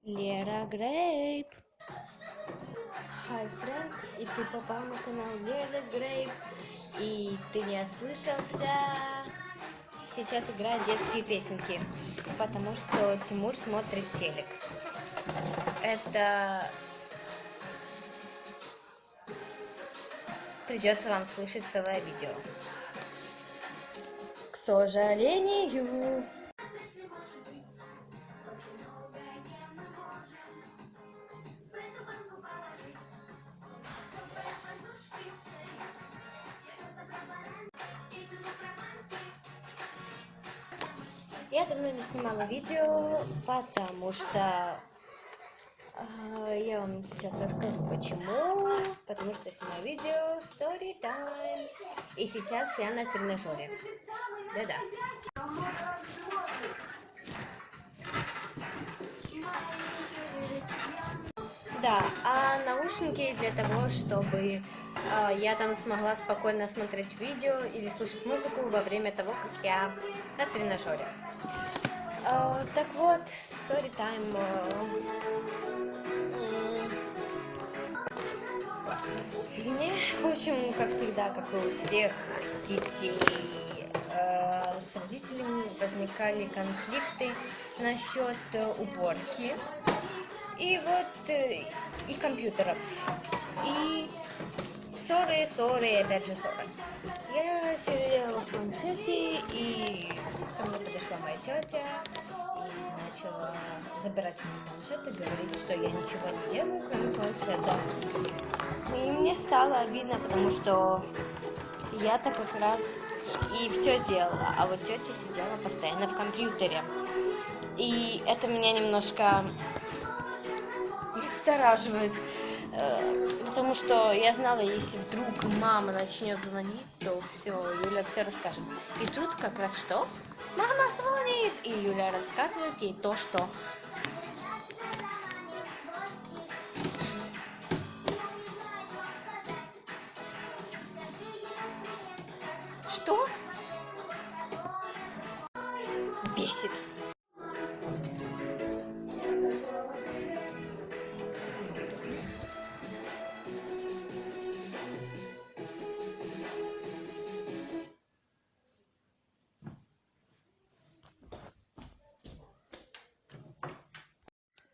Лера Грейп. Hi, friend, и ты попал на канал Лера Грейп, и ты не ослышался. Сейчас играют детские песенки, потому что Тимур смотрит телек. Это придется вам слышать целое видео. К сожалению. Я давно не снимала видео, потому что я вам сейчас расскажу почему. Потому что я снимаю видео Story Time. И сейчас я на тренажере. Да-да. Да, а наушники для того, чтобы я там смогла спокойно смотреть видео или слушать музыку во время того, как я на тренажере. Так вот, Story Time. Мне, в общем, как всегда, как и у всех детей, с родителями возникали конфликты насчет уборки и вот и компьютеров, и ссоры, и опять же ссоры. Я сидела в планшете, и ко мне подошла моя тетя и начала забирать мой планшет и говорить, что я ничего не делаю, кроме планшета. И мне стало обидно, потому что я-то как раз и все делала, а вот тетя сидела постоянно в компьютере. И это меня немножко настораживает, потому что я знала, если вдруг мама начнет звонить, то все, Юля все расскажет. И тут как раз что? Мама звонит, и Юля рассказывает ей то, что... Что? Бесит.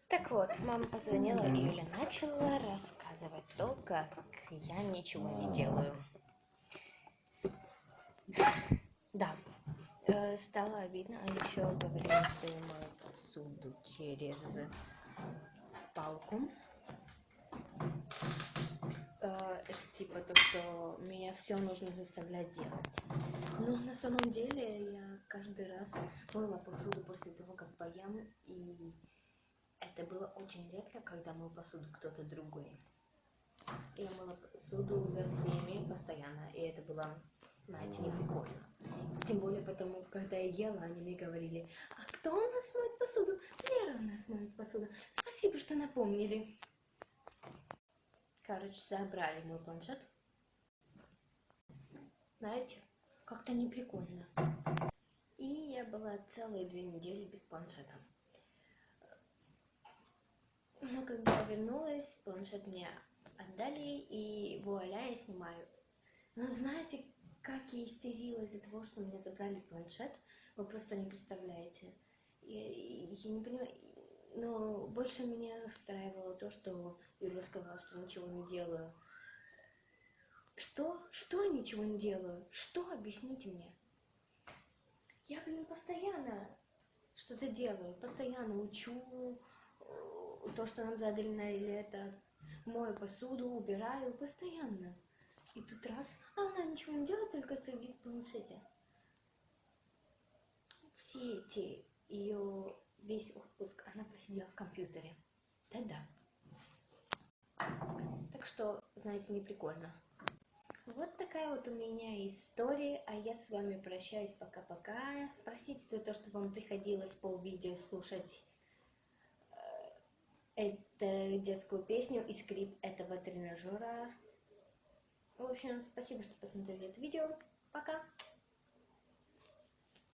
Так вот, мама позвонила, и Юля начала рассказывать то, как я ничего не делаю. Да, стало обидно, а еще говорила, что я мою посуду через палку. Это типа то, что меня все нужно заставлять делать. Но на самом деле я каждый раз мыла посуду после того, как поем, и это было очень редко, когда мыл посуду кто-то другой. Я мыла посуду за всеми постоянно, и это было, знаете, не прикольно. Тем более потому, когда я ела, они мне говорили: а кто у нас моет посуду? Лера у нас моет посуду. Спасибо, что напомнили. Короче, забрали мой планшет. Знаете, как-то не прикольно. И я была целые 2 недели без планшета. Но когда я вернулась, планшет мне отдали, и вуаля, я снимаю. Но знаете, как я истерила из-за того, что мне забрали планшет, вы просто не представляете. Я не понимаю, но больше меня устраивало то, что Юля сказала, что ничего не делаю. Что? Что я ничего не делаю? Что? Объясните мне. Я, постоянно что-то делаю, постоянно учу то, что нам задали на лето, мою посуду, убираю, постоянно. И тут раз, а она ничего не делает, только сидит в планшете. Все эти ее весь отпуск она просидела в компьютере. Да-да. Так что, знаете, не прикольно. Вот такая вот у меня история, а я с вами прощаюсь, пока-пока. Простите за то, что вам приходилось полвидео слушать эту детскую песню и скрип этого тренажера. В общем, спасибо, что посмотрели это видео. Пока!